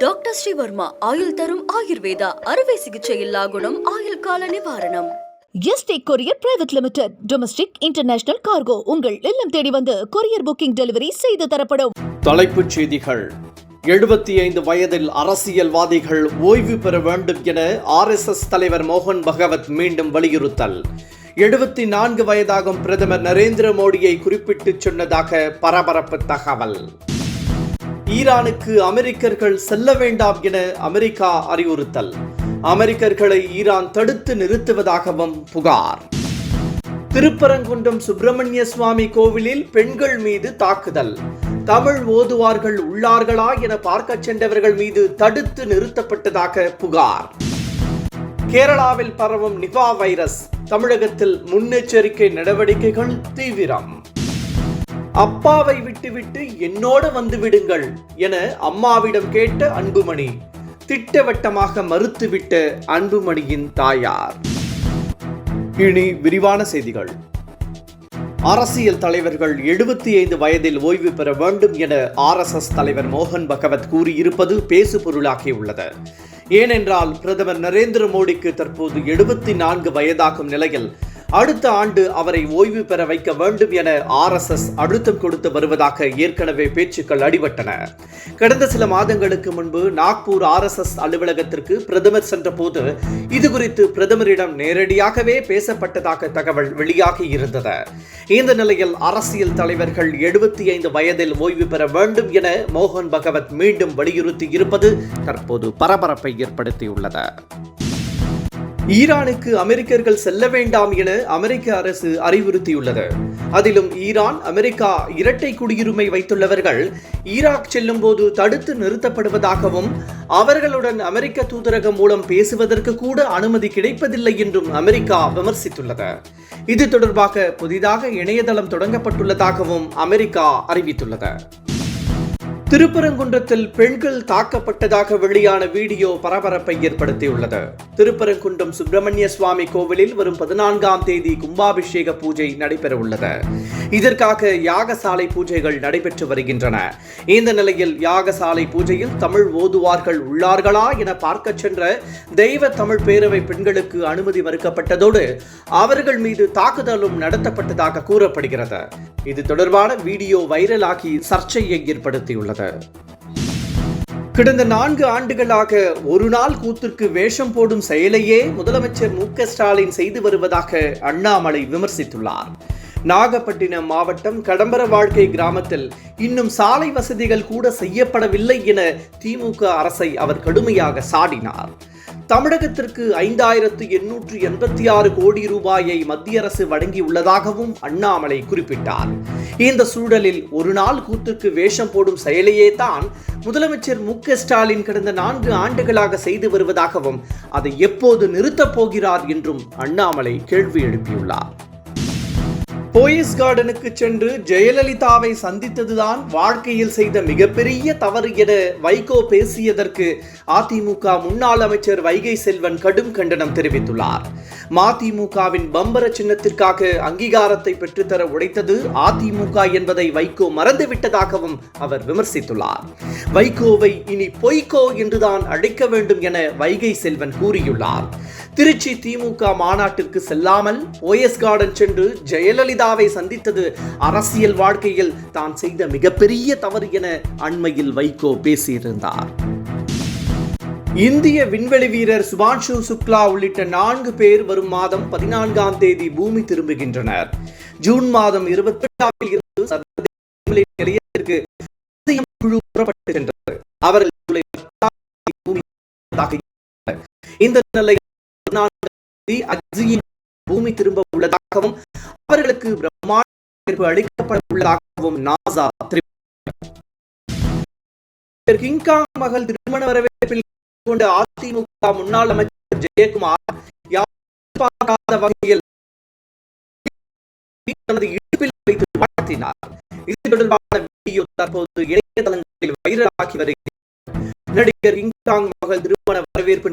Doctor Sreevarma ஆயுள் தரும் ஆயுர்வேதா அறுவை சிகிச்சை இல்லா குணம் ஆயுள் கால நிவாரணம். Yesterday courier private limited domestic international cargo உங்கள் இல்லம் தேடி வந்து கொரியர் புக்கிங் டெலிவரி செய்து தரப்படும். தலைப்புச் செய்திகள். 75 வயதில் அரசியல்வாதிகள் ஓய்வு பெற வேண்டும் என RSS தலைவர் மோகன் பகவத் மீண்டும் வலியுறுத்தல். 74 வயதாகும் பிரதமர் நரேந்திர மோடியை குறிப்பிட்டு சொன்னதாக பரபரப்பு தகவல். ஈரானுக்கு அமெரிக்கர்கள் செல்ல வேண்டாம் என அமெரிக்கா அறிவுறுத்தல். அமெரிக்கர்களை ஈரான் தடுத்து நிறுத்துவதாகவும் புகார். திருப்பரங்குன்றம் சுப்பிரமணிய சுவாமி கோவிலில் பெண்கள் மீது தாக்குதல். தமிழ் ஓதுவார்கள் உள்ளார்களா என பார்க்க சென்றவர்கள் மீது தடுத்து நிறுத்தப்பட்டதாக புகார். கேரளாவில் பரவும் நிபா வைரஸ். தமிழகத்தில் முன்னெச்சரிக்கை நடவடிக்கைகள் தீவிரம். அப்பாவை விட்டுவிட்டு என்னோடு வந்து விடுங்கள் என அம்மாவிடம் கேட்ட அன்புமணி. திட்டவட்டமாக மறுத்துவிட்ட அன்புமணியின் தாயார். இனி விரிவான செய்திகள். அரசியல் தலைவர்கள் 75 வயதில் ஓய்வு பெற வேண்டும் என RSS தலைவர் மோகன் பகவத் கூறியிருப்பது பேசு பொருளாகியுள்ளது. ஏனென்றால் பிரதமர் நரேந்திர மோடிக்கு தற்போது 74 வயதாகும் நிலையில் அடுத்த ஆண்டு அவரை ஓய்வு பெற வைக்க வேண்டும் என RSS அழுத்தம் கொடுத்து வருவதாக ஏற்கனவே பேச்சுக்கள் அடிபட்டன. கடந்த சில மாதங்களுக்கு முன்பு நாக்பூர் RSS அலுவலகத்திற்கு பிரதமர் சென்றபோது இதுகுறித்து பிரதமரிடம் நேரடியாகவே பேசப்பட்டதாக தகவல் வெளியாகி இருந்தது. இந்த நிலையில் அரசியல் தலைவர்கள் 75 வயதில் ஓய்வு பெற வேண்டும் என மோகன் பகவத் மீண்டும் வலியுறுத்தி இருப்பது தற்போது பரபரப்பை ஏற்படுத்தியுள்ளது. ஈரானுக்கு அமெரிக்கர்கள் செல்ல வேண்டாம் என அமெரிக்க அரசு அறிவுறுத்தியுள்ளது. அதிலும் ஈரான், அமெரிக்கா இரட்டை குடியுரிமை வைத்துள்ளவர்கள் ஈராக் செல்லும் போது தடுத்து நிறுத்தப்படுவதாகவும் அவர்களுடன் அமெரிக்க தூதரகம் மூலம் பேசுவதற்கு கூட அனுமதி கிடைப்பதில்லை என்றும் அமெரிக்கா விமர்சித்துள்ளது. இது தொடர்பாக புதிதாக இணையதளம் தொடங்கப்பட்டுள்ளதாகவும் அமெரிக்கா அறிவித்துள்ளது. திருப்பரங்குன்றத்தில் பெண்கள் தாக்கப்பட்டதாக வெளியான வீடியோ பரபரப்பை ஏற்படுத்தியுள்ளது. திருப்பரங்குன்றம் சுப்பிரமணிய சுவாமி கோவிலில் வரும் 14ஆம் தேதி கும்பாபிஷேக பூஜை நடைபெற உள்ளது. இதற்காக யாகசாலை பூஜைகள் நடைபெற்று வருகின்றன. இந்த நிலையில் யாகசாலை பூஜையில் தமிழ் ஓதுவார்கள் உள்ளார்களா என பார்க்க சென்ற தெய்வ தமிழ் பேரவை பெண்களுக்கு அனுமதி மறுக்கப்பட்டதோடு அவர்கள் மீது தாக்குதலும் நடத்தப்பட்டதாக கூறப்படுகிறது. இது தொடர்பான வீடியோ வைரலாகி சர்ச்சையை ஏற்படுத்தியுள்ளது. கடந்த 4 ஆண்டுகளாக ஒரு நாள் கூத்திற்கு வேஷம் போடும் செயலையே முதலமைச்சர் MK ஸ்டாலின் செய்து வருவதாக அண்ணாமலை விமர்சித்துள்ளார். நாகப்பட்டினம் மாவட்டம் கடம்பர வாழ்க்கை கிராமத்தில் இன்னும் சாலை வசதிகள் கூட செய்யப்படவில்லை என திமுக அரசை அவர் கடுமையாக சாடினார். தமிழகத்திற்கு 5886 கோடி ரூபாயை மத்திய அரசு வழங்கியுள்ளதாகவும் அண்ணாமலை குறிப்பிட்டார். இந்த சூழலில் ஒரு நாள் கூத்துக்கு வேஷம் போடும் செயலையே தான் முதலமைச்சர் MK ஸ்டாலின் கடந்த 4 ஆண்டுகளாக செய்து வருவதாகவும் அதை எப்போது நிறுத்தப் போகிறார் என்றும் அண்ணாமலை கேள்வி எழுப்பியுள்ளார். போயஸ் கார்டனுக்கு சென்று ஜெயலலிதாவை சந்தித்ததுதான் வாழ்க்கையில் செய்த மிகப்பெரிய தவறு என வைகோ பேசியதற்கு அதிமுக முன்னாள் அமைச்சர் வைகை செல்வன் கடும் கண்டனம் தெரிவித்துள்ளார். மதிமுகவின் பம்பர சின்னத்திற்காக அங்கீகாரத்தை பெற்றுத்தர உடைத்தது அதிமுக என்பதை வைகோ மறந்துவிட்டதாகவும் அவர் விமர்சித்துள்ளார். வைகோவை இனி பொய்கோ என்றுதான் அழைக்க வேண்டும் என வைகை செல்வன் கூறியுள்ளார். திருச்சி திமுக மாநாட்டிற்கு செல்லாமல் போயஸ் கார்டன் சென்று ஜெயலலிதாவை சந்தித்தது அரசியல் வாழ்க்கையில் தான் செய்த மிகப்பெரிய தவறு என அண்மையில் வைகோ பேசியிருந்தார். இந்திய விண்வெளி வீரர் சுபான்ஷு சுக்லா உள்ளிட்ட 4 பேர் வரும் மாதம் 14ஆம் தேதி பூமி திரும்புகின்றனர். ஜூன் மாதம் 28ஆம் இருந்து சர்வதேச விண்வெளி நிலையத்திற்கு குழு புறப்பட்டு சென்றது. அவர்கள் ஜூலை 10ஆம் தேதி பூமி இந்த நிலையில் பூமி திரும்ப உள்ளதாகவும் அவர்களுக்கு பிரம்மாண்ட அளிக்கப்பட உள்ளதாகவும் நாசா தெரிவித்தார். கிங்காங் மகள் திருமண வரவேற்பில் கொண்ட அதிமுக முன்னாள் அமைச்சர் ஜெயக்குமார் எதிர்பார்க்காத வகையில் தனது இடுப்பில் வைத்து வாழ்த்தினார். இது தொடர்பான வீடியோ தற்போது இணையதளங்களில் வைரலாகி வருகிறது. நடிகர் கிங்காங் மகள் திருமண வரவேற்பு